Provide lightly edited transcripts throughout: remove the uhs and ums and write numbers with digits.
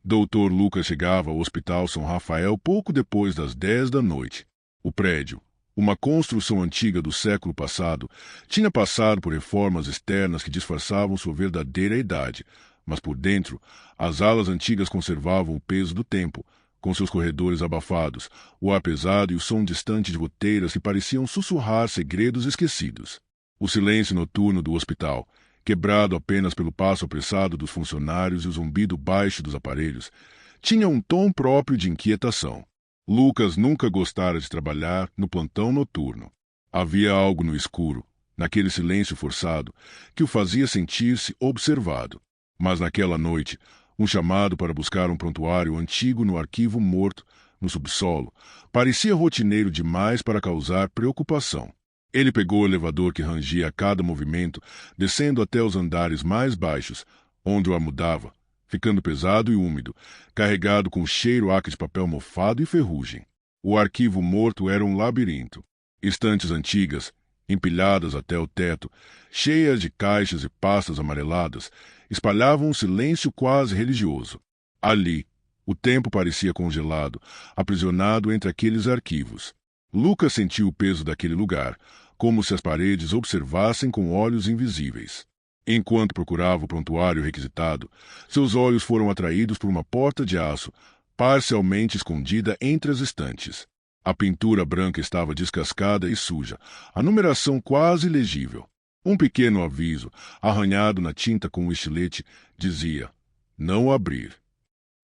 Doutor Lucas chegava ao Hospital São Rafael pouco depois das 10 da noite. O prédio, uma construção antiga do século passado, tinha passado por reformas externas que disfarçavam sua verdadeira idade, mas por dentro, as alas antigas conservavam o peso do tempo, com seus corredores abafados, o ar pesado e o som distante de goteiras que pareciam sussurrar segredos esquecidos. O silêncio noturno do hospital, quebrado apenas pelo passo apressado dos funcionários e o zumbido baixo dos aparelhos, tinha um tom próprio de inquietação. Lucas nunca gostara de trabalhar no plantão noturno. Havia algo no escuro, naquele silêncio forçado, que o fazia sentir-se observado. Mas naquela noite, um chamado para buscar um prontuário antigo no arquivo morto, no subsolo, parecia rotineiro demais para causar preocupação. Ele pegou o elevador que rangia a cada movimento, descendo até os andares mais baixos, onde o ar mudava, ficando pesado e úmido, carregado com cheiro acre de papel mofado e ferrugem. O arquivo morto era um labirinto. Estantes antigas, empilhadas até o teto, cheias de caixas e pastas amareladas, espalhavam um silêncio quase religioso. Ali, o tempo parecia congelado, aprisionado entre aqueles arquivos. Lucas sentiu o peso daquele lugar, como se as paredes observassem com olhos invisíveis. Enquanto procurava o prontuário requisitado, seus olhos foram atraídos por uma porta de aço, parcialmente escondida entre as estantes. A pintura branca estava descascada e suja, a numeração quase legível. Um pequeno aviso, arranhado na tinta com um estilete, dizia: "Não abrir".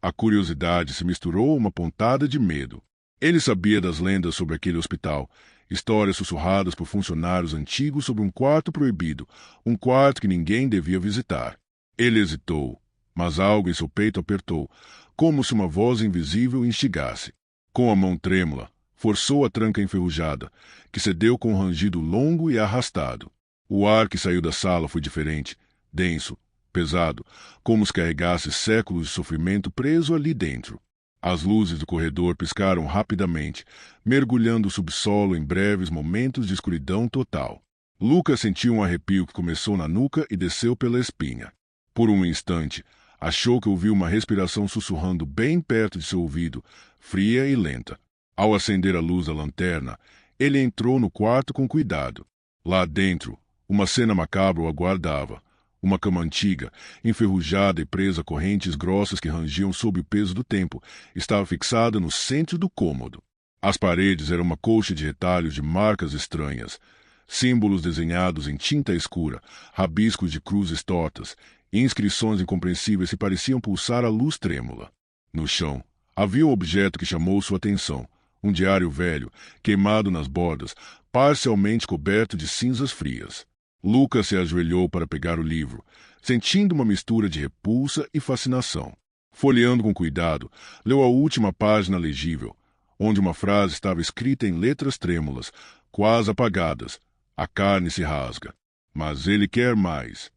A curiosidade se misturou a uma pontada de medo. Ele sabia das lendas sobre aquele hospital, histórias sussurradas por funcionários antigos sobre um quarto proibido, um quarto que ninguém devia visitar. Ele hesitou, mas algo em seu peito apertou, como se uma voz invisível o instigasse. Com a mão trêmula, forçou a tranca enferrujada, que cedeu com um rangido longo e arrastado. O ar que saiu da sala foi diferente, denso, pesado, como se carregasse séculos de sofrimento preso ali dentro. As luzes do corredor piscaram rapidamente, mergulhando o subsolo em breves momentos de escuridão total. Lucas sentiu um arrepio que começou na nuca e desceu pela espinha. Por um instante, achou que ouviu uma respiração sussurrando bem perto de seu ouvido, fria e lenta. Ao acender a luz da lanterna, ele entrou no quarto com cuidado. Lá dentro, uma cena macabra o aguardava. Uma cama antiga, enferrujada e presa a correntes grossas que rangiam sob o peso do tempo, estava fixada no centro do cômodo. As paredes eram uma colcha de retalhos de marcas estranhas, símbolos desenhados em tinta escura, rabiscos de cruzes tortas, inscrições incompreensíveis que pareciam pulsar a luz trêmula. No chão, havia um objeto que chamou sua atenção, um diário velho, queimado nas bordas, parcialmente coberto de cinzas frias. Lucas se ajoelhou para pegar o livro, sentindo uma mistura de repulsa e fascinação. Folheando com cuidado, leu a última página legível, onde uma frase estava escrita em letras trêmulas, quase apagadas. A carne se rasga. Mas ele quer mais.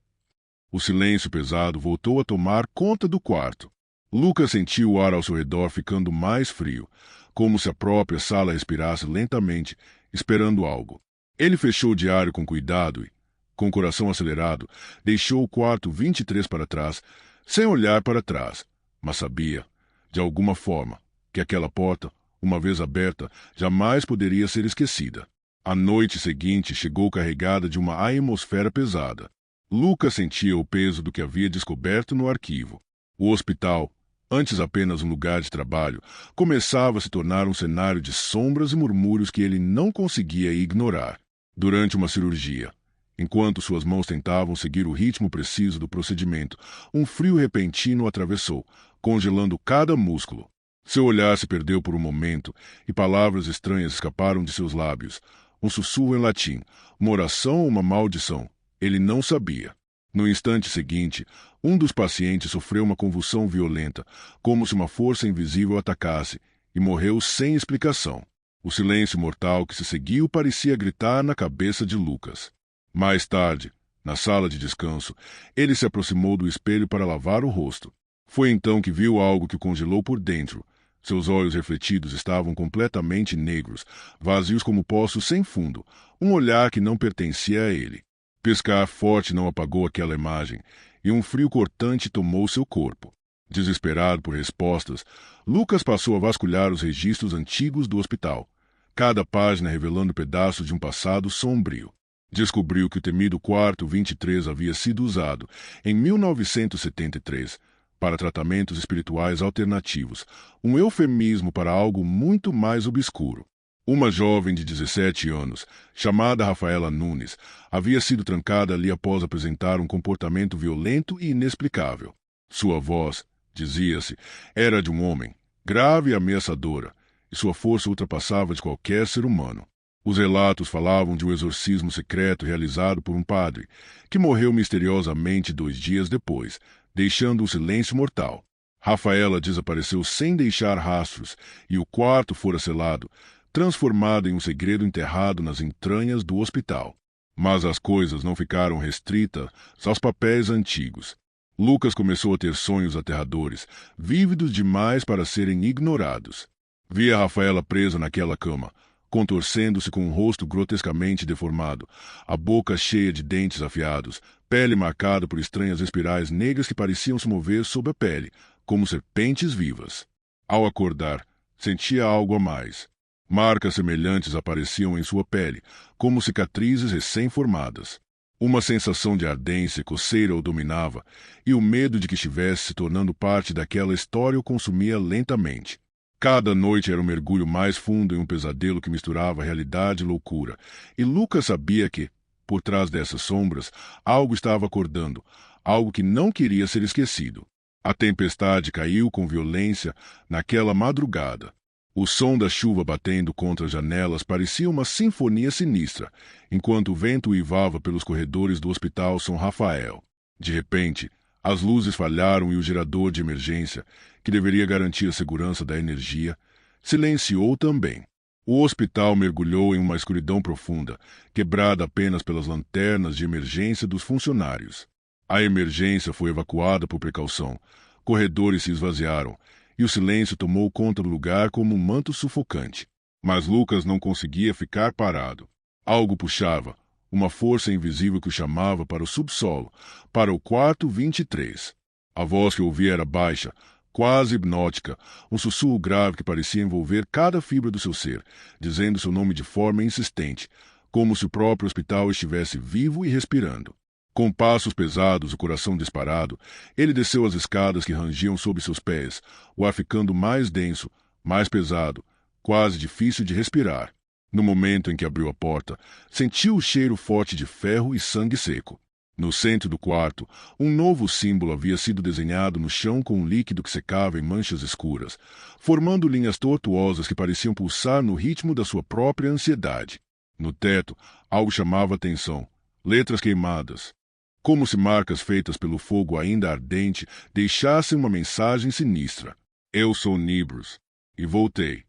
O silêncio pesado voltou a tomar conta do quarto. Lucas sentiu o ar ao seu redor ficando mais frio, como se a própria sala respirasse lentamente, esperando algo. Ele fechou o diário com cuidado e, com o coração acelerado, deixou o quarto 23 para trás, sem olhar para trás, mas sabia, de alguma forma, que aquela porta, uma vez aberta, jamais poderia ser esquecida. A noite seguinte chegou carregada de uma atmosfera pesada. Lucas sentia o peso do que havia descoberto no arquivo. O hospital, antes apenas um lugar de trabalho, começava a se tornar um cenário de sombras e murmúrios que ele não conseguia ignorar. Durante uma cirurgia, enquanto suas mãos tentavam seguir o ritmo preciso do procedimento, um frio repentino o atravessou, congelando cada músculo. Seu olhar se perdeu por um momento e palavras estranhas escaparam de seus lábios. Um sussurro em latim, uma oração ou uma maldição. Ele não sabia. No instante seguinte, um dos pacientes sofreu uma convulsão violenta, como se uma força invisível o atacasse, e morreu sem explicação. O silêncio mortal que se seguiu parecia gritar na cabeça de Lucas. Mais tarde, na sala de descanso, ele se aproximou do espelho para lavar o rosto. Foi então que viu algo que o congelou por dentro. Seus olhos refletidos estavam completamente negros, vazios como poços sem fundo, um olhar que não pertencia a ele. Piscar forte não apagou aquela imagem, e um frio cortante tomou seu corpo. Desesperado por respostas, Lucas passou a vasculhar os registros antigos do hospital, cada página revelando pedaços de um passado sombrio. Descobriu que o temido quarto 23 havia sido usado, em 1973, para tratamentos espirituais alternativos, um eufemismo para algo muito mais obscuro. Uma jovem de 17 anos, chamada Rafaela Nunes, havia sido trancada ali após apresentar um comportamento violento e inexplicável. Sua voz, dizia-se, era de um homem, grave e ameaçadora, e sua força ultrapassava de qualquer ser humano. Os relatos falavam de um exorcismo secreto realizado por um padre, que morreu misteriosamente 2 dias depois, deixando um silêncio mortal. Rafaela desapareceu sem deixar rastros, e o quarto fora selado, transformado em um segredo enterrado nas entranhas do hospital. Mas as coisas não ficaram restritas aos papéis antigos. Lucas começou a ter sonhos aterradores, vívidos demais para serem ignorados. Via Rafaela presa naquela cama, contorcendo-se com um rosto grotescamente deformado, a boca cheia de dentes afiados, pele marcada por estranhas espirais negras que pareciam se mover sob a pele, como serpentes vivas. Ao acordar, sentia algo a mais. Marcas semelhantes apareciam em sua pele, como cicatrizes recém-formadas. Uma sensação de ardência e coceira o dominava, e o medo de que estivesse se tornando parte daquela história o consumia lentamente. Cada noite era um mergulho mais fundo em um pesadelo que misturava realidade e loucura, e Lucas sabia que, por trás dessas sombras, algo estava acordando, algo que não queria ser esquecido. A tempestade caiu com violência naquela madrugada. O som da chuva batendo contra as janelas parecia uma sinfonia sinistra, enquanto o vento uivava pelos corredores do Hospital São Rafael. De repente, as luzes falharam e o gerador de emergência, que deveria garantir a segurança da energia, silenciou também. O hospital mergulhou em uma escuridão profunda, quebrada apenas pelas lanternas de emergência dos funcionários. A emergência foi evacuada por precaução, corredores se esvaziaram, e o silêncio tomou conta do lugar como um manto sufocante. Mas Lucas não conseguia ficar parado. Algo puxava, uma força invisível que o chamava para o subsolo, para o quarto 23. A voz que ouvia era baixa, quase hipnótica, um sussurro grave que parecia envolver cada fibra do seu ser, dizendo seu nome de forma insistente, como se o próprio hospital estivesse vivo e respirando. Com passos pesados, o coração disparado, ele desceu as escadas que rangiam sob seus pés, o ar ficando mais denso, mais pesado, quase difícil de respirar. No momento em que abriu a porta, sentiu o cheiro forte de ferro e sangue seco. No centro do quarto, um novo símbolo havia sido desenhado no chão com um líquido que secava em manchas escuras, formando linhas tortuosas que pareciam pulsar no ritmo da sua própria ansiedade. No teto, algo chamava atenção. Letras queimadas. Como se marcas feitas pelo fogo ainda ardente deixassem uma mensagem sinistra. Eu sou Nibros. E voltei.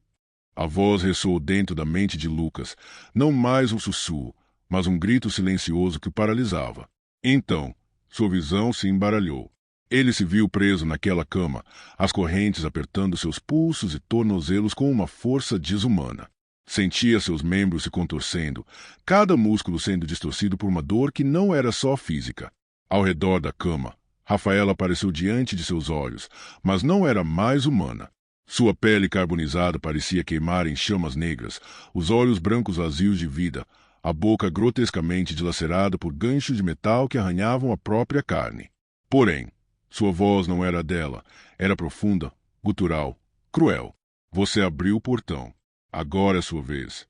A voz ressoou dentro da mente de Lucas, não mais um sussurro, mas um grito silencioso que o paralisava. Então, sua visão se embaralhou. Ele se viu preso naquela cama, as correntes apertando seus pulsos e tornozelos com uma força desumana. Sentia seus membros se contorcendo, cada músculo sendo distorcido por uma dor que não era só física. Ao redor da cama, Rafaela apareceu diante de seus olhos, mas não era mais humana. Sua pele carbonizada parecia queimar em chamas negras, os olhos brancos vazios de vida, a boca grotescamente dilacerada por ganchos de metal que arranhavam a própria carne. Porém, sua voz não era dela, era profunda, gutural, cruel. Você abriu o portão. Agora é sua vez.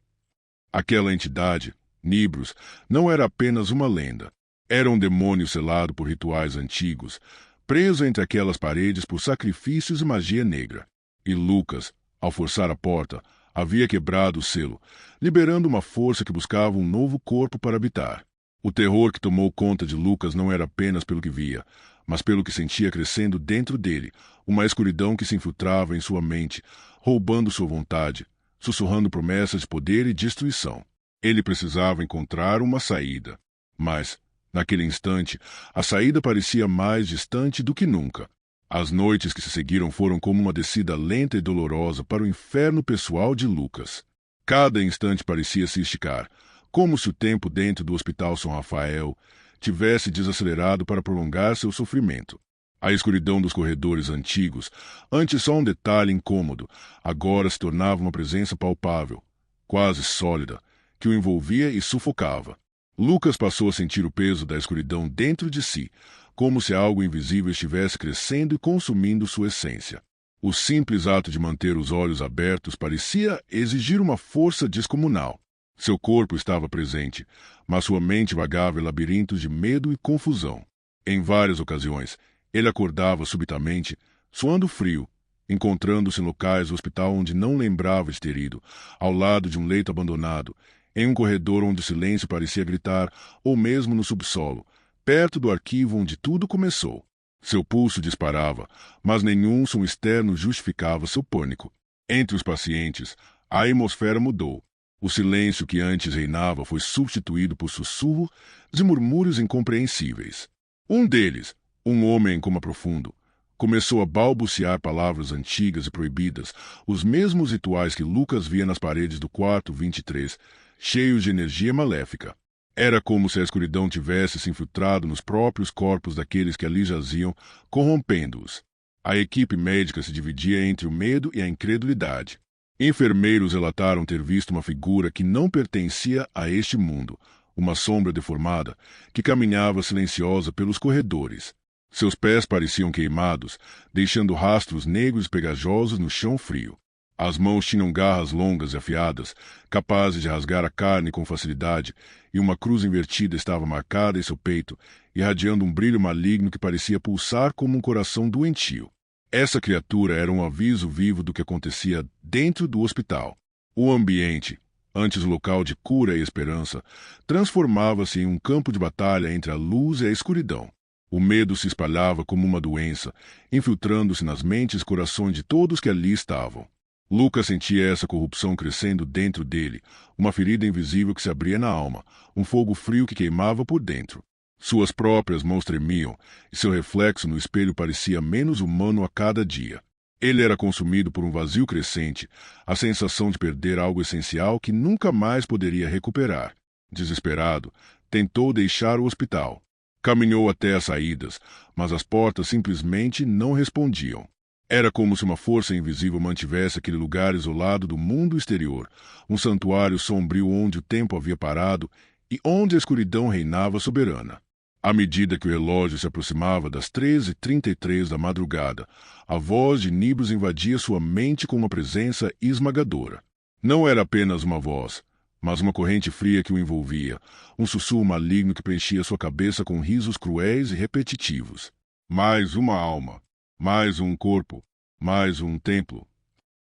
Aquela entidade, Nibros, não era apenas uma lenda. Era um demônio selado por rituais antigos, preso entre aquelas paredes por sacrifícios e magia negra. E Lucas, ao forçar a porta, havia quebrado o selo, liberando uma força que buscava um novo corpo para habitar. O terror que tomou conta de Lucas não era apenas pelo que via, mas pelo que sentia crescendo dentro dele, uma escuridão que se infiltrava em sua mente, roubando sua vontade, sussurrando promessas de poder e destruição. Ele precisava encontrar uma saída. Mas, naquele instante, a saída parecia mais distante do que nunca. As noites que se seguiram foram como uma descida lenta e dolorosa para o inferno pessoal de Lucas. Cada instante parecia se esticar, como se o tempo dentro do Hospital São Rafael tivesse desacelerado para prolongar seu sofrimento. A escuridão dos corredores antigos, antes só um detalhe incômodo, agora se tornava uma presença palpável, quase sólida, que o envolvia e sufocava. Lucas passou a sentir o peso da escuridão dentro de si, como se algo invisível estivesse crescendo e consumindo sua essência. O simples ato de manter os olhos abertos parecia exigir uma força descomunal. Seu corpo estava presente, mas sua mente vagava em labirintos de medo e confusão. Em várias ocasiões, ele acordava subitamente, suando frio, encontrando-se em locais do hospital onde não lembrava de ter ido, ao lado de um leito abandonado, em um corredor onde o silêncio parecia gritar, ou mesmo no subsolo, perto do arquivo onde tudo começou. Seu pulso disparava, mas nenhum som externo justificava seu pânico. Entre os pacientes, a atmosfera mudou. O silêncio que antes reinava foi substituído por sussurros e murmúrios incompreensíveis. Um deles, um homem em coma profundo, começou a balbuciar palavras antigas e proibidas, os mesmos rituais que Lucas via nas paredes do quarto 23, cheios de energia maléfica. Era como se a escuridão tivesse se infiltrado nos próprios corpos daqueles que ali jaziam, corrompendo-os. A equipe médica se dividia entre o medo e a incredulidade. Enfermeiros relataram ter visto uma figura que não pertencia a este mundo, uma sombra deformada, que caminhava silenciosa pelos corredores. Seus pés pareciam queimados, deixando rastros negros e pegajosos no chão frio. As mãos tinham garras longas e afiadas, capazes de rasgar a carne com facilidade, e uma cruz invertida estava marcada em seu peito, irradiando um brilho maligno que parecia pulsar como um coração doentio. Essa criatura era um aviso vivo do que acontecia dentro do hospital. O ambiente, antes local de cura e esperança, transformava-se em um campo de batalha entre a luz e a escuridão. O medo se espalhava como uma doença, infiltrando-se nas mentes e corações de todos que ali estavam. Lucas sentia essa corrupção crescendo dentro dele, uma ferida invisível que se abria na alma, um fogo frio que queimava por dentro. Suas próprias mãos tremiam, e seu reflexo no espelho parecia menos humano a cada dia. Ele era consumido por um vazio crescente, a sensação de perder algo essencial que nunca mais poderia recuperar. Desesperado, tentou deixar o hospital. Caminhou até as saídas, mas as portas simplesmente não respondiam. Era como se uma força invisível mantivesse aquele lugar isolado do mundo exterior, um santuário sombrio onde o tempo havia parado e onde a escuridão reinava soberana. À medida que o relógio se aproximava das 13h33 da madrugada, a voz de Nibros invadia sua mente com uma presença esmagadora. Não era apenas uma voz, mas uma corrente fria que o envolvia, um sussurro maligno que preenchia sua cabeça com risos cruéis e repetitivos. Mais uma alma, mais um corpo, mais um templo.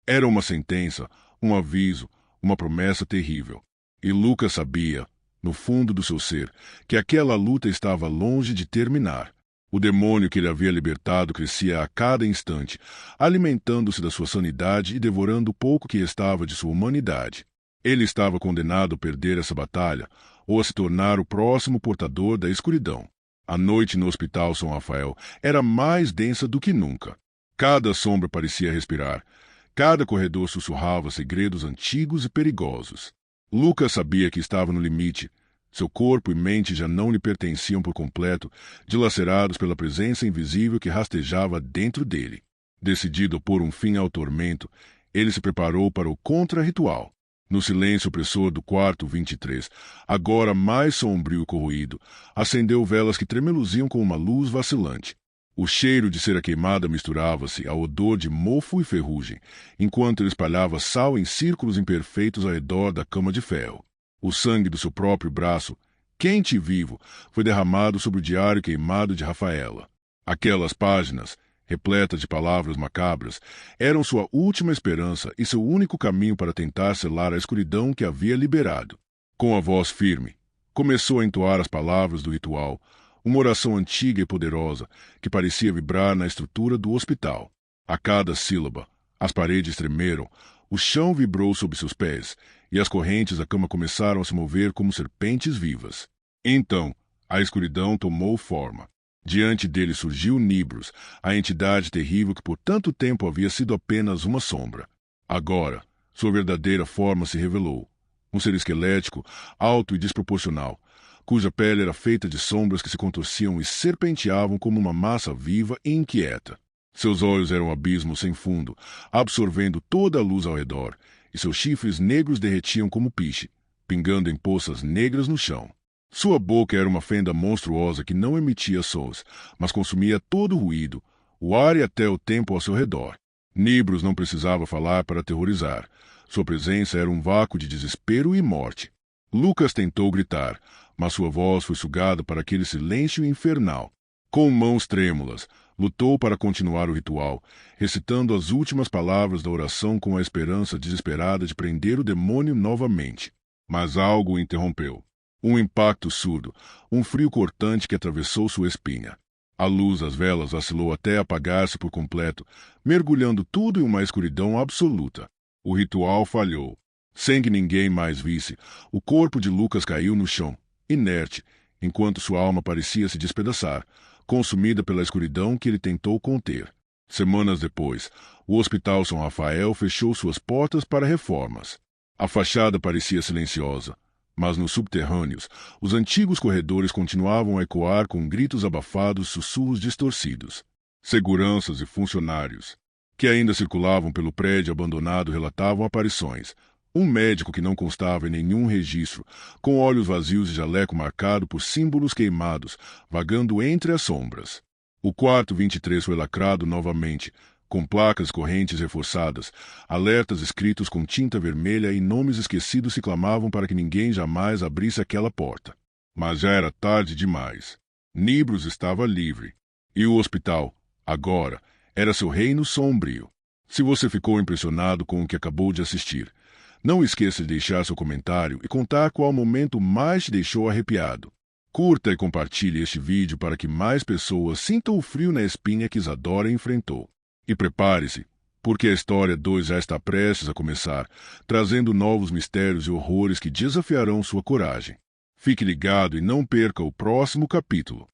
Era uma sentença, um aviso, uma promessa terrível. E Lucas sabia, no fundo do seu ser, que aquela luta estava longe de terminar. O demônio que ele havia libertado crescia a cada instante, alimentando-se da sua sanidade e devorando o pouco que restava de sua humanidade. Ele estava condenado a perder essa batalha, ou a se tornar o próximo portador da escuridão. A noite no Hospital São Rafael era mais densa do que nunca. Cada sombra parecia respirar. Cada corredor sussurrava segredos antigos e perigosos. Lucas sabia que estava no limite. Seu corpo e mente já não lhe pertenciam por completo, dilacerados pela presença invisível que rastejava dentro dele. Decidido a pôr um fim ao tormento, ele se preparou para o contra-ritual. No silêncio opressor do quarto 23, agora mais sombrio e corroído, acendeu velas que tremeluziam com uma luz vacilante. O cheiro de cera queimada misturava-se ao odor de mofo e ferrugem, enquanto ele espalhava sal em círculos imperfeitos ao redor da cama de ferro. O sangue do seu próprio braço, quente e vivo, foi derramado sobre o diário queimado de Rafaela. Aquelas páginas, repletas de palavras macabras, eram sua última esperança e seu único caminho para tentar selar a escuridão que havia liberado. Com a voz firme, começou a entoar as palavras do ritual, uma oração antiga e poderosa que parecia vibrar na estrutura do hospital. A cada sílaba, as paredes tremeram, o chão vibrou sob seus pés e as correntes da cama começaram a se mover como serpentes vivas. Então, a escuridão tomou forma. Diante dele surgiu Nibros, a entidade terrível que por tanto tempo havia sido apenas uma sombra. Agora, sua verdadeira forma se revelou. Um ser esquelético, alto e desproporcional, cuja pele era feita de sombras que se contorciam e serpenteavam como uma massa viva e inquieta. Seus olhos eram abismos sem fundo, absorvendo toda a luz ao redor, e seus chifres negros derretiam como piche, pingando em poças negras no chão. Sua boca era uma fenda monstruosa que não emitia sons, mas consumia todo o ruído, o ar e até o tempo ao seu redor. Nibros não precisava falar para aterrorizar. Sua presença era um vácuo de desespero e morte. Lucas tentou gritar, mas sua voz foi sugada para aquele silêncio infernal. Com mãos trêmulas, lutou para continuar o ritual, recitando as últimas palavras da oração com a esperança desesperada de prender o demônio novamente. Mas algo o interrompeu. Um impacto surdo, um frio cortante que atravessou sua espinha. A luz das velas vacilou até apagar-se por completo, mergulhando tudo em uma escuridão absoluta. O ritual falhou. Sem que ninguém mais visse, o corpo de Lucas caiu no chão, inerte, enquanto sua alma parecia se despedaçar, consumida pela escuridão que ele tentou conter. Semanas depois, o Hospital São Rafael fechou suas portas para reformas. A fachada parecia silenciosa, mas nos subterrâneos, os antigos corredores continuavam a ecoar com gritos abafados, sussurros distorcidos. Seguranças e funcionários, que ainda circulavam pelo prédio abandonado, relatavam aparições. Um médico que não constava em nenhum registro, com olhos vazios e jaleco marcado por símbolos queimados, vagando entre as sombras. O quarto 23 foi lacrado novamente, com placas correntes reforçadas, alertas escritos com tinta vermelha e nomes esquecidos se clamavam para que ninguém jamais abrisse aquela porta. Mas já era tarde demais. Nibros estava livre. E o hospital, agora, era seu reino sombrio. Se você ficou impressionado com o que acabou de assistir, não esqueça de deixar seu comentário e contar qual momento mais te deixou arrepiado. Curta e compartilhe este vídeo para que mais pessoas sintam o frio na espinha que Isadora enfrentou. E prepare-se, porque a história 2 já está prestes a começar, trazendo novos mistérios e horrores que desafiarão sua coragem. Fique ligado e não perca o próximo capítulo.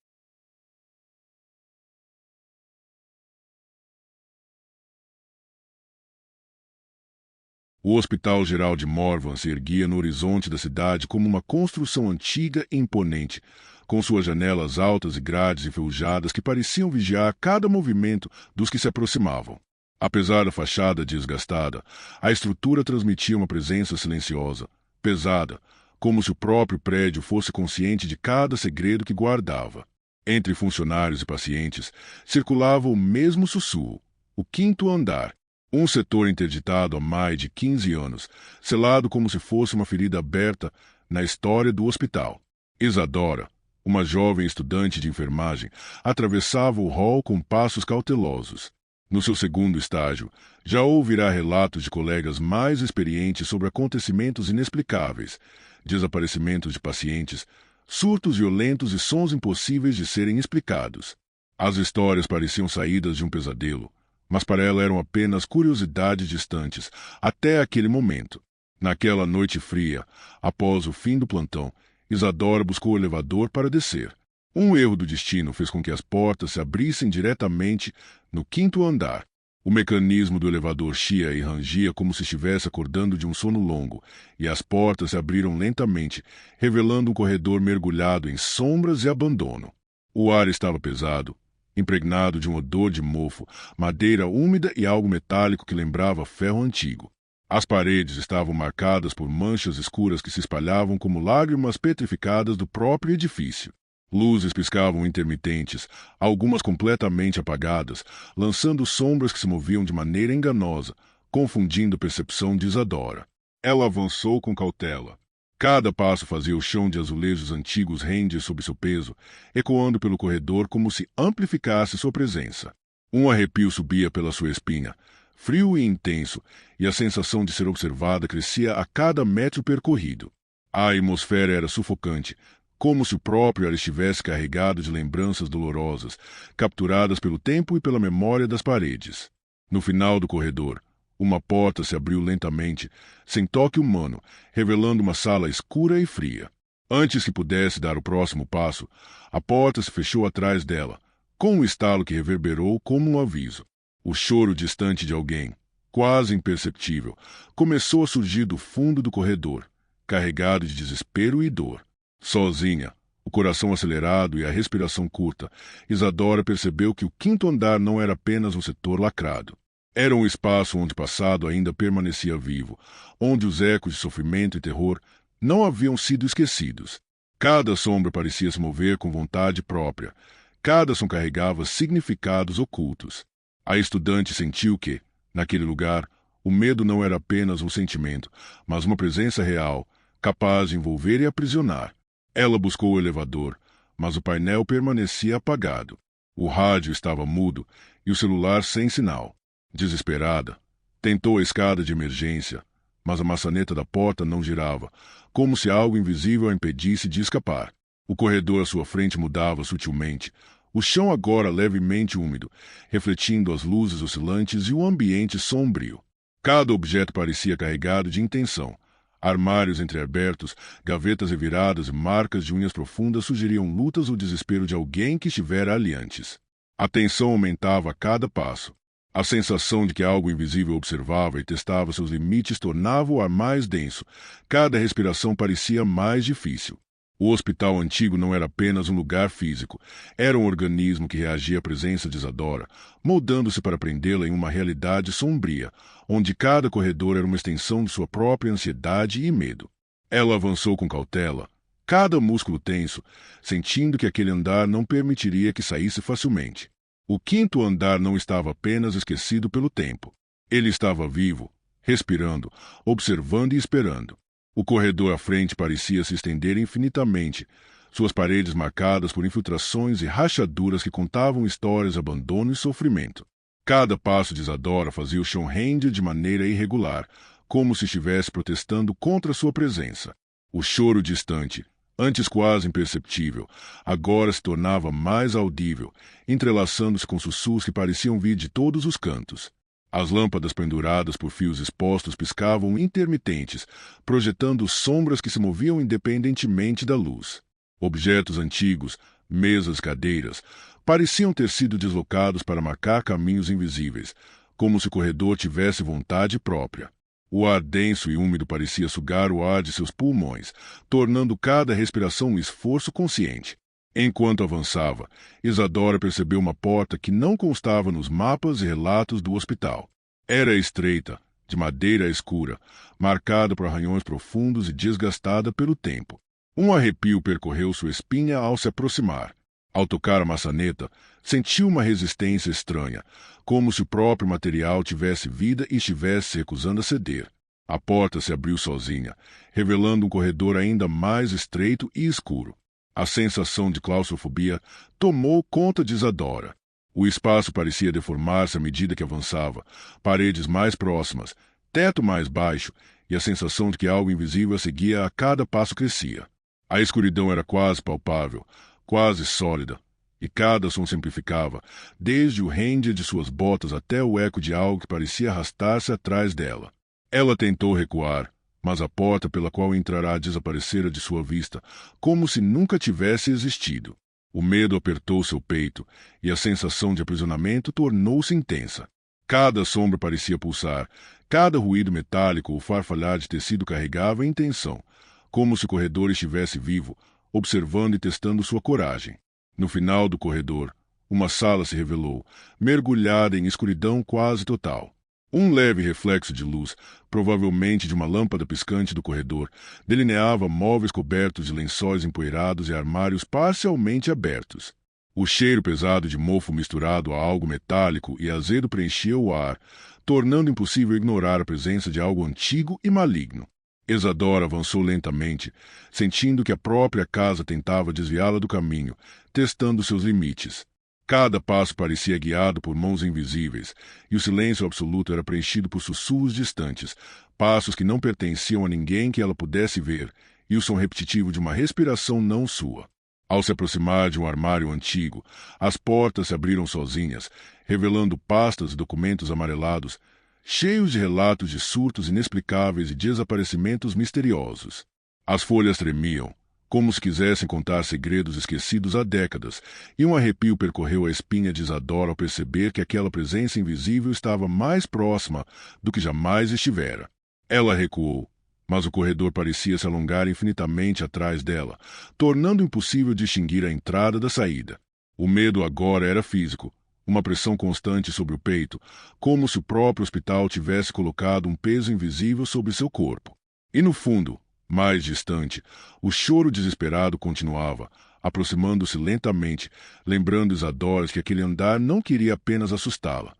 O Hospital Geral de Morvan se erguia no horizonte da cidade como uma construção antiga e imponente, com suas janelas altas e grades enferrujadas que pareciam vigiar cada movimento dos que se aproximavam. Apesar da fachada desgastada, a estrutura transmitia uma presença silenciosa, pesada, como se o próprio prédio fosse consciente de cada segredo que guardava. Entre funcionários e pacientes, circulava o mesmo sussurro: o quinto andar. Um setor interditado há mais de 15 anos, selado como se fosse uma ferida aberta na história do hospital. Isadora, uma jovem estudante de enfermagem, atravessava o hall com passos cautelosos. No seu segundo estágio, já ouvirá relatos de colegas mais experientes sobre acontecimentos inexplicáveis, desaparecimentos de pacientes, surtos violentos e sons impossíveis de serem explicados. As histórias pareciam saídas de um pesadelo, mas para ela eram apenas curiosidades distantes, até aquele momento. Naquela noite fria, após o fim do plantão, Isadora buscou o elevador para descer. Um erro do destino fez com que as portas se abrissem diretamente no quinto andar. O mecanismo do elevador chia e rangia como se estivesse acordando de um sono longo, e as portas se abriram lentamente, revelando um corredor mergulhado em sombras e abandono. O ar estava pesado, impregnado de um odor de mofo, madeira úmida e algo metálico que lembrava ferro antigo. As paredes estavam marcadas por manchas escuras que se espalhavam como lágrimas petrificadas do próprio edifício. Luzes piscavam intermitentes, algumas completamente apagadas, lançando sombras que se moviam de maneira enganosa, confundindo a percepção de Isadora. Ela avançou com cautela. Cada passo fazia o chão de azulejos antigos render sob seu peso, ecoando pelo corredor como se amplificasse sua presença. Um arrepio subia pela sua espinha, frio e intenso, e a sensação de ser observada crescia a cada metro percorrido. A atmosfera era sufocante, como se o próprio ar estivesse carregado de lembranças dolorosas, capturadas pelo tempo e pela memória das paredes. No final do corredor, uma porta se abriu lentamente, sem toque humano, revelando uma sala escura e fria. Antes que pudesse dar o próximo passo, a porta se fechou atrás dela, com um estalo que reverberou como um aviso. O choro distante de alguém, quase imperceptível, começou a surgir do fundo do corredor, carregado de desespero e dor. Sozinha, O coração acelerado e a respiração curta, Isadora percebeu que o quinto andar não era apenas um setor lacrado. Era um espaço onde o passado ainda permanecia vivo, onde os ecos de sofrimento e terror não haviam sido esquecidos. Cada sombra parecia se mover com vontade própria. Cada som carregava significados ocultos. A estudante sentiu que, naquele lugar, o medo não era apenas um sentimento, mas uma presença real, capaz de envolver e aprisionar. Ela buscou o elevador, mas o painel permanecia apagado. O rádio estava mudo e o celular sem sinal. Desesperada, tentou a escada de emergência, mas a maçaneta da porta não girava, como se algo invisível a impedisse de escapar. O corredor à sua frente mudava sutilmente, o chão agora levemente úmido, refletindo as luzes oscilantes e o ambiente sombrio. Cada objeto parecia carregado de intenção. Armários entreabertos, gavetas reviradas e marcas de unhas profundas sugeriam lutas ou desespero de alguém que estivera ali antes. A tensão aumentava a cada passo. A sensação de que algo invisível observava e testava seus limites tornava o ar mais denso. Cada respiração parecia mais difícil. O hospital antigo não era apenas um lugar físico. Era um organismo que reagia à presença de Isadora, moldando-se para prendê-la em uma realidade sombria, onde cada corredor era uma extensão de sua própria ansiedade e medo. Ela avançou com cautela, cada músculo tenso, sentindo que aquele andar não permitiria que saísse facilmente. O quinto andar não estava apenas esquecido pelo tempo. Ele estava vivo, respirando, observando e esperando. O corredor à frente parecia se estender infinitamente, suas paredes marcadas por infiltrações e rachaduras que contavam histórias de abandono e sofrimento. Cada passo de Isadora fazia o chão render de maneira irregular, como se estivesse protestando contra sua presença. O choro distante, antes quase imperceptível, agora se tornava mais audível, entrelaçando-se com sussurros que pareciam vir de todos os cantos. As lâmpadas penduradas por fios expostos piscavam intermitentes, projetando sombras que se moviam independentemente da luz. Objetos antigos, mesas, cadeiras, pareciam ter sido deslocados para marcar caminhos invisíveis, como se o corredor tivesse vontade própria. O ar denso e úmido parecia sugar o ar de seus pulmões, tornando cada respiração um esforço consciente. Enquanto avançava, Isadora percebeu uma porta que não constava nos mapas e relatos do hospital. Era estreita, de madeira escura, marcada por arranhões profundos e desgastada pelo tempo. Um arrepio percorreu sua espinha ao se aproximar. Ao tocar a maçaneta, sentiu uma resistência estranha, como se o próprio material tivesse vida e estivesse se recusando a ceder. A porta se abriu sozinha, revelando um corredor ainda mais estreito e escuro. A sensação de claustrofobia tomou conta de Isadora. O espaço parecia deformar-se à medida que avançava, paredes mais próximas, teto mais baixo, e a sensação de que algo invisível a seguia a cada passo crescia. A escuridão era quase palpável, quase sólida, e cada som se amplificava, desde o render de suas botas até o eco de algo que parecia arrastar-se atrás dela. Ela tentou recuar, mas a porta pela qual entrará desaparecera de sua vista, como se nunca tivesse existido. O medo apertou seu peito, e a sensação de aprisionamento tornou-se intensa. Cada sombra parecia pulsar, cada ruído metálico ou farfalhar de tecido carregava intenção, como se o corredor estivesse vivo, observando e testando sua coragem. No final do corredor, uma sala se revelou, mergulhada em escuridão quase total. Um leve reflexo de luz, provavelmente de uma lâmpada piscante do corredor, delineava móveis cobertos de lençóis empoeirados e armários parcialmente abertos. O cheiro pesado de mofo misturado a algo metálico e azedo preenchia o ar, tornando impossível ignorar a presença de algo antigo e maligno. Isadora avançou lentamente, sentindo que a própria casa tentava desviá-la do caminho, testando seus limites. Cada passo parecia guiado por mãos invisíveis, e o silêncio absoluto era preenchido por sussurros distantes, passos que não pertenciam a ninguém que ela pudesse ver, e o som repetitivo de uma respiração não sua. Ao se aproximar de um armário antigo, as portas se abriram sozinhas, revelando pastas e documentos amarelados, cheios de relatos de surtos inexplicáveis e desaparecimentos misteriosos. As folhas tremiam, como se quisessem contar segredos esquecidos há décadas, e um arrepio percorreu a espinha de Isadora ao perceber que aquela presença invisível estava mais próxima do que jamais estivera. Ela recuou, mas o corredor parecia se alongar infinitamente atrás dela, tornando impossível distinguir a entrada da saída. O medo agora era físico, uma pressão constante sobre o peito, como se o próprio hospital tivesse colocado um peso invisível sobre seu corpo. E no fundo, mais distante, o choro desesperado continuava, aproximando-se lentamente, lembrando Isadora que aquele andar não queria apenas assustá-la.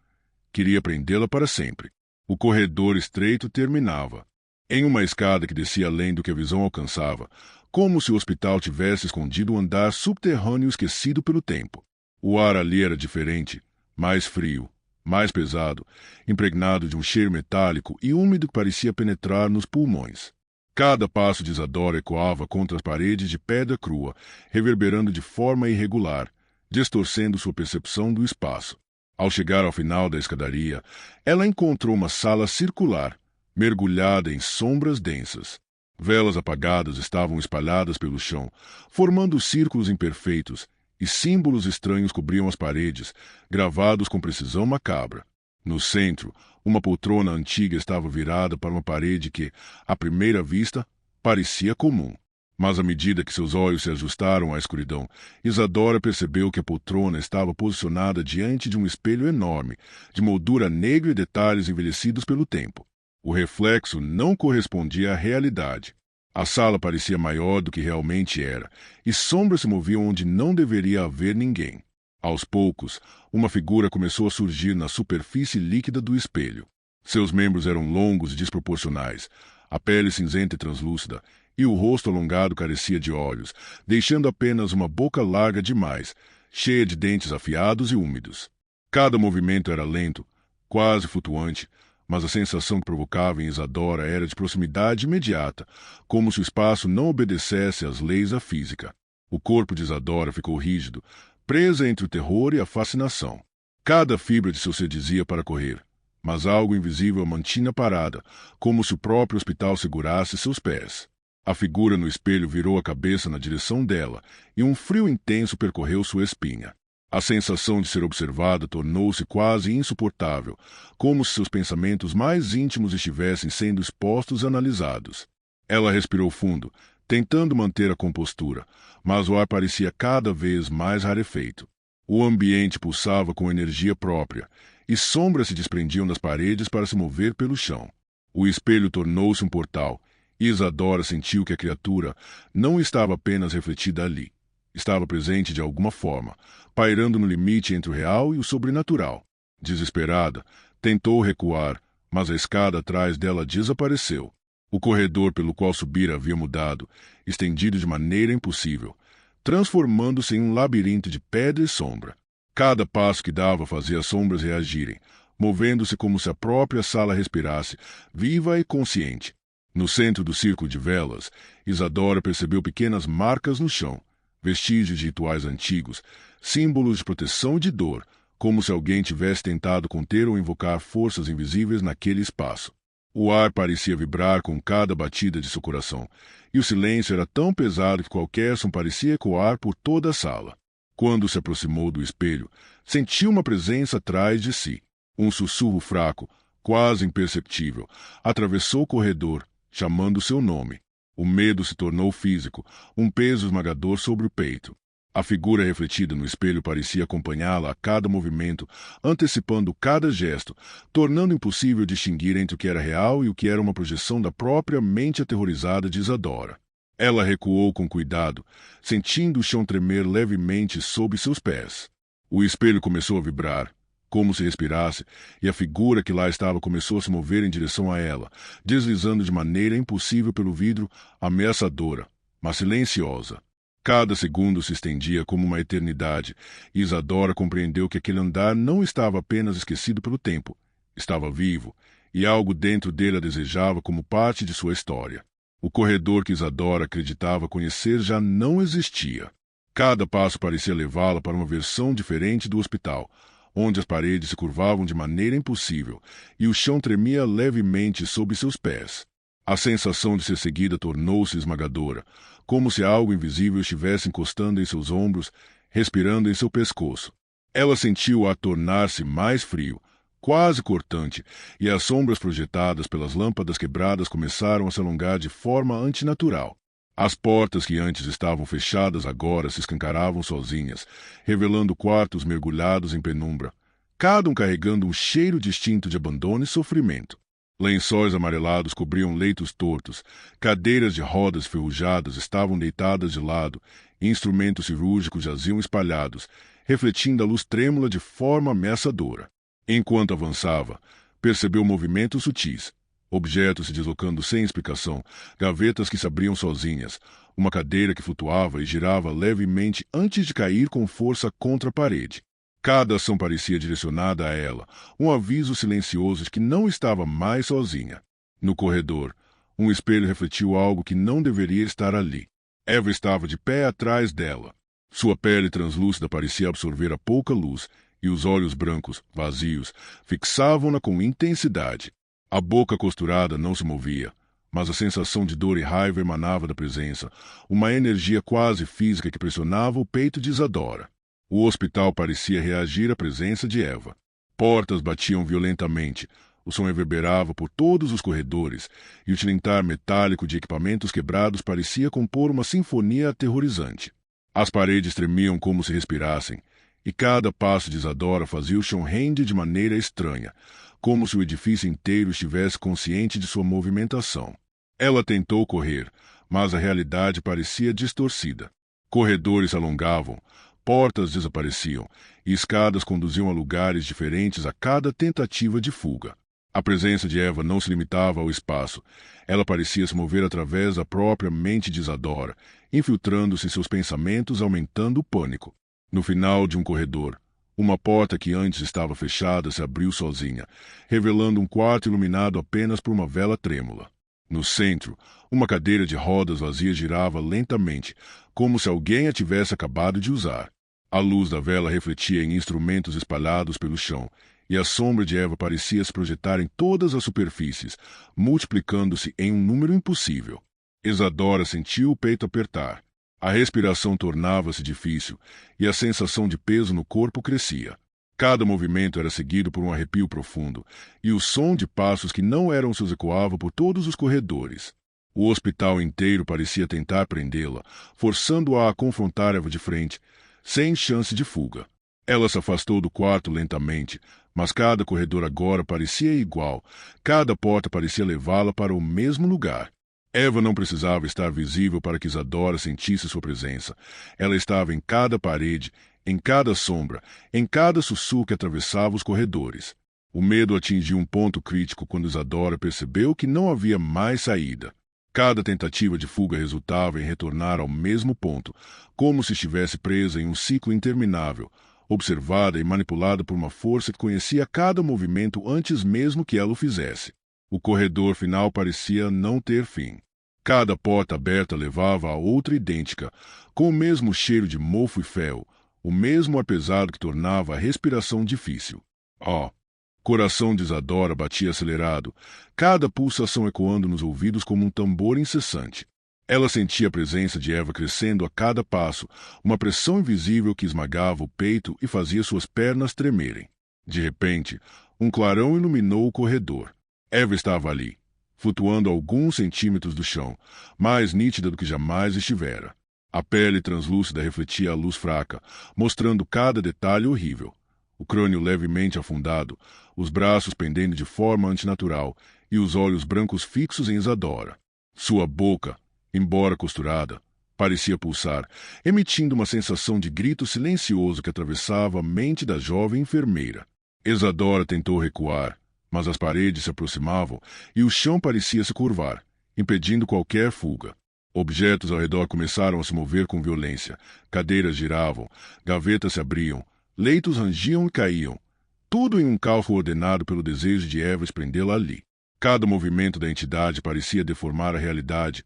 Queria prendê-la para sempre. O corredor estreito terminava em uma escada que descia além do que a visão alcançava, como se o hospital tivesse escondido um andar subterrâneo esquecido pelo tempo. O ar ali era diferente, mais frio, mais pesado, impregnado de um cheiro metálico e úmido que parecia penetrar nos pulmões. Cada passo de Isadora ecoava contra as paredes de pedra crua, reverberando de forma irregular, distorcendo sua percepção do espaço. Ao chegar ao final da escadaria, ela encontrou uma sala circular, mergulhada em sombras densas. Velas apagadas estavam espalhadas pelo chão, formando círculos imperfeitos, e símbolos estranhos cobriam as paredes, gravados com precisão macabra. No centro, uma poltrona antiga estava virada para uma parede que, à primeira vista, parecia comum. Mas à medida que seus olhos se ajustaram à escuridão, Isadora percebeu que a poltrona estava posicionada diante de um espelho enorme, de moldura negra e detalhes envelhecidos pelo tempo. O reflexo não correspondia à realidade. A sala parecia maior do que realmente era, e sombras se moviam onde não deveria haver ninguém. Aos poucos, uma figura começou a surgir na superfície líquida do espelho. Seus membros eram longos e desproporcionais, a pele cinzenta e translúcida, e o rosto alongado carecia de olhos, deixando apenas uma boca larga demais, cheia de dentes afiados e úmidos. Cada movimento era lento, quase flutuante, mas a sensação que provocava em Isadora era de proximidade imediata, como se o espaço não obedecesse às leis da física. O corpo de Isadora ficou rígido, presa entre o terror e a fascinação. Cada fibra de seu ser dizia para correr, mas algo invisível a mantinha parada, como se o próprio hospital segurasse seus pés. A figura no espelho virou a cabeça na direção dela, e um frio intenso percorreu sua espinha. A sensação de ser observada tornou-se quase insuportável, como se seus pensamentos mais íntimos estivessem sendo expostos e analisados. Ela respirou fundo, tentando manter a compostura, mas o ar parecia cada vez mais rarefeito. O ambiente pulsava com energia própria, e sombras se desprendiam das paredes para se mover pelo chão. O espelho tornou-se um portal, e Isadora sentiu que a criatura não estava apenas refletida ali. Estava presente de alguma forma, pairando no limite entre o real e o sobrenatural. Desesperada, tentou recuar, mas a escada atrás dela desapareceu. O corredor pelo qual subira havia mudado, estendido de maneira impossível, transformando-se em um labirinto de pedra e sombra. Cada passo que dava fazia as sombras reagirem, movendo-se como se a própria sala respirasse, viva e consciente. No centro do círculo de velas, Isadora percebeu pequenas marcas no chão, vestígios de rituais antigos, símbolos de proteção e de dor, como se alguém tivesse tentado conter ou invocar forças invisíveis naquele espaço. O ar parecia vibrar com cada batida de seu coração, e o silêncio era tão pesado que qualquer som parecia ecoar por toda a sala. Quando se aproximou do espelho, sentiu uma presença atrás de si. Um sussurro fraco, quase imperceptível, atravessou o corredor, chamando seu nome. O medo se tornou físico, um peso esmagador sobre o peito. A figura refletida no espelho parecia acompanhá-la a cada movimento, antecipando cada gesto, tornando impossível distinguir entre o que era real e o que era uma projeção da própria mente aterrorizada de Isadora. Ela recuou com cuidado, sentindo o chão tremer levemente sob seus pés. O espelho começou a vibrar, como se respirasse, e a figura que lá estava começou a se mover em direção a ela, deslizando de maneira impossível pelo vidro, ameaçadora, mas silenciosa. Cada segundo se estendia como uma eternidade, e Isadora compreendeu que aquele andar não estava apenas esquecido pelo tempo, estava vivo, e algo dentro dele a desejava como parte de sua história. O corredor que Isadora acreditava conhecer já não existia. Cada passo parecia levá-la para uma versão diferente do hospital, onde as paredes se curvavam de maneira impossível e o chão tremia levemente sob seus pés. A sensação de ser seguida tornou-se esmagadora, como se algo invisível estivesse encostando em seus ombros, respirando em seu pescoço. Ela sentiu o ar tornar-se mais frio, quase cortante, e as sombras projetadas pelas lâmpadas quebradas começaram a se alongar de forma antinatural. As portas que antes estavam fechadas agora se escancaravam sozinhas, revelando quartos mergulhados em penumbra, cada um carregando um cheiro distinto de abandono e sofrimento. Lençóis amarelados cobriam leitos tortos, cadeiras de rodas ferrujadas estavam deitadas de lado, e instrumentos cirúrgicos jaziam espalhados, refletindo a luz trêmula de forma ameaçadora. Enquanto avançava, percebeu movimentos sutis, objetos se deslocando sem explicação, gavetas que se abriam sozinhas, uma cadeira que flutuava e girava levemente antes de cair com força contra a parede. Cada ação parecia direcionada a ela, um aviso silencioso de que não estava mais sozinha. No corredor, um espelho refletiu algo que não deveria estar ali. Eva estava de pé atrás dela. Sua pele translúcida parecia absorver a pouca luz, e os olhos brancos, vazios, fixavam-na com intensidade. A boca costurada não se movia, mas a sensação de dor e raiva emanava da presença, uma energia quase física que pressionava o peito de Isadora. O hospital parecia reagir à presença de Eva. Portas batiam violentamente, o som reverberava por todos os corredores, e o tilintar metálico de equipamentos quebrados parecia compor uma sinfonia aterrorizante. As paredes tremiam como se respirassem, e cada passo de Isadora fazia o chão render de maneira estranha, como se o edifício inteiro estivesse consciente de sua movimentação. Ela tentou correr, mas a realidade parecia distorcida. Corredores se alongavam, portas desapareciam, e escadas conduziam a lugares diferentes a cada tentativa de fuga. A presença de Eva não se limitava ao espaço. Ela parecia se mover através da própria mente de Isadora, infiltrando-se em seus pensamentos, aumentando o pânico. No final de um corredor, uma porta que antes estava fechada se abriu sozinha, revelando um quarto iluminado apenas por uma vela trêmula. No centro, uma cadeira de rodas vazia girava lentamente, como se alguém a tivesse acabado de usar. A luz da vela refletia em instrumentos espalhados pelo chão, e a sombra de Eva parecia se projetar em todas as superfícies, multiplicando-se em um número impossível. Isadora sentiu o peito apertar. A respiração tornava-se difícil, e a sensação de peso no corpo crescia. Cada movimento era seguido por um arrepio profundo, e o som de passos que não eram seus ecoava por todos os corredores. O hospital inteiro parecia tentar prendê-la, forçando-a a confrontar Eva de frente, sem chance de fuga. Ela se afastou do quarto lentamente, mas cada corredor agora parecia igual, cada porta parecia levá-la para o mesmo lugar. Eva não precisava estar visível para que Isadora sentisse sua presença. Ela estava em cada parede, em cada sombra, em cada sussurro que atravessava os corredores. O medo atingiu um ponto crítico quando Isadora percebeu que não havia mais saída. Cada tentativa de fuga resultava em retornar ao mesmo ponto, como se estivesse presa em um ciclo interminável, observada e manipulada por uma força que conhecia cada movimento antes mesmo que ela o fizesse. O corredor final parecia não ter fim. Cada porta aberta levava a outra idêntica, com o mesmo cheiro de mofo e fel, o mesmo ar pesado que tornava a respiração difícil. Coração de Isadora batia acelerado, cada pulsação ecoando nos ouvidos como um tambor incessante. Ela sentia a presença de Eva crescendo a cada passo, uma pressão invisível que esmagava o peito e fazia suas pernas tremerem. De repente, um clarão iluminou o corredor. Eva estava ali, flutuando a alguns centímetros do chão, mais nítida do que jamais estivera. A pele translúcida refletia a luz fraca, mostrando cada detalhe horrível. O crânio levemente afundado, os braços pendendo de forma antinatural e os olhos brancos fixos em Isadora. Sua boca, embora costurada, parecia pulsar, emitindo uma sensação de grito silencioso que atravessava a mente da jovem enfermeira. Isadora tentou recuar, mas as paredes se aproximavam e o chão parecia se curvar, impedindo qualquer fuga. Objetos ao redor começaram a se mover com violência, cadeiras giravam, gavetas se abriam, leitos rangiam e caíam, tudo em um caos ordenado pelo desejo de Eva prendê-la ali. Cada movimento da entidade parecia deformar a realidade,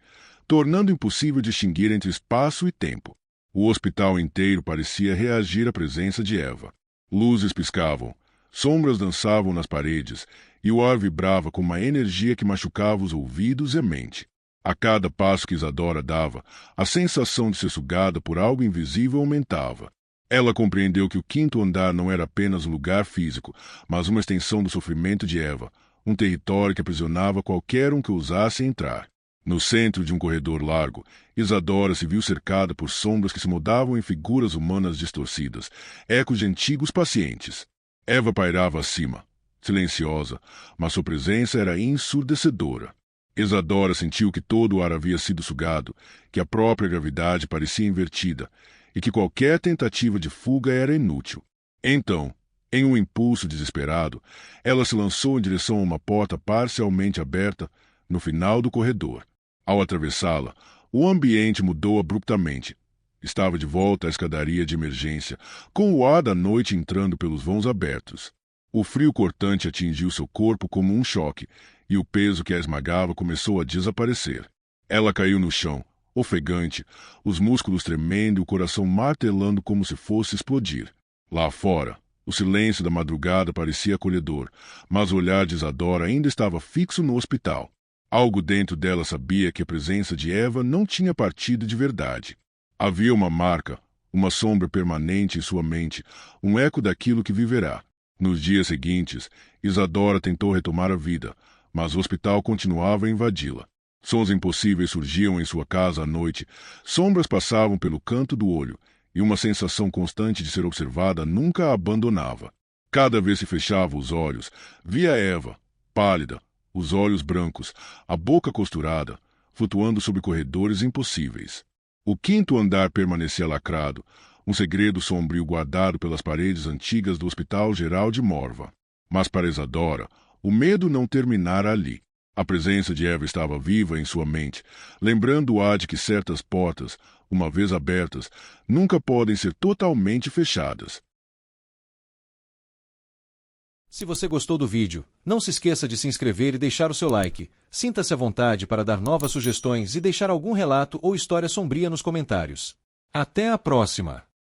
tornando impossível distinguir entre espaço e tempo. O hospital inteiro parecia reagir à presença de Eva. Luzes piscavam, sombras dançavam nas paredes, e o ar vibrava com uma energia que machucava os ouvidos e a mente. A cada passo que Isadora dava, a sensação de ser sugada por algo invisível aumentava. Ela compreendeu que o quinto andar não era apenas um lugar físico, mas uma extensão do sofrimento de Eva, um território que aprisionava qualquer um que ousasse entrar. No centro de um corredor largo, Isadora se viu cercada por sombras que se mudavam em figuras humanas distorcidas, ecos de antigos pacientes. Eva pairava acima, silenciosa, mas sua presença era ensurdecedora. Isadora sentiu que todo o ar havia sido sugado, que a própria gravidade parecia invertida, e que qualquer tentativa de fuga era inútil. Então, em um impulso desesperado, ela se lançou em direção a uma porta parcialmente aberta no final do corredor. Ao atravessá-la, o ambiente mudou abruptamente. Estava de volta à escadaria de emergência, com o ar da noite entrando pelos vãos abertos. O frio cortante atingiu seu corpo como um choque, e o peso que a esmagava começou a desaparecer. Ela caiu no chão, ofegante, os músculos tremendo e o coração martelando como se fosse explodir. Lá fora, o silêncio da madrugada parecia acolhedor, mas o olhar de Isadora ainda estava fixo no hospital. Algo dentro dela sabia que a presença de Eva não tinha partido de verdade. Havia uma marca, uma sombra permanente em sua mente, um eco daquilo que viverá. Nos dias seguintes, Isadora tentou retomar a vida, mas o hospital continuava a invadi-la. Sons impossíveis surgiam em sua casa à noite, sombras passavam pelo canto do olho, e uma sensação constante de ser observada nunca a abandonava. Cada vez que fechava os olhos, via Eva, pálida, os olhos brancos, a boca costurada, flutuando sobre corredores impossíveis. O quinto andar permanecia lacrado, um segredo sombrio guardado pelas paredes antigas do Hospital Geral de Morva. Mas para Isadora, o medo não terminara ali. A presença de Eva estava viva em sua mente, lembrando-a de que certas portas, uma vez abertas, nunca podem ser totalmente fechadas. Se você gostou do vídeo, não se esqueça de se inscrever e deixar o seu like. Sinta-se à vontade para dar novas sugestões e deixar algum relato ou história sombria nos comentários. Até a próxima!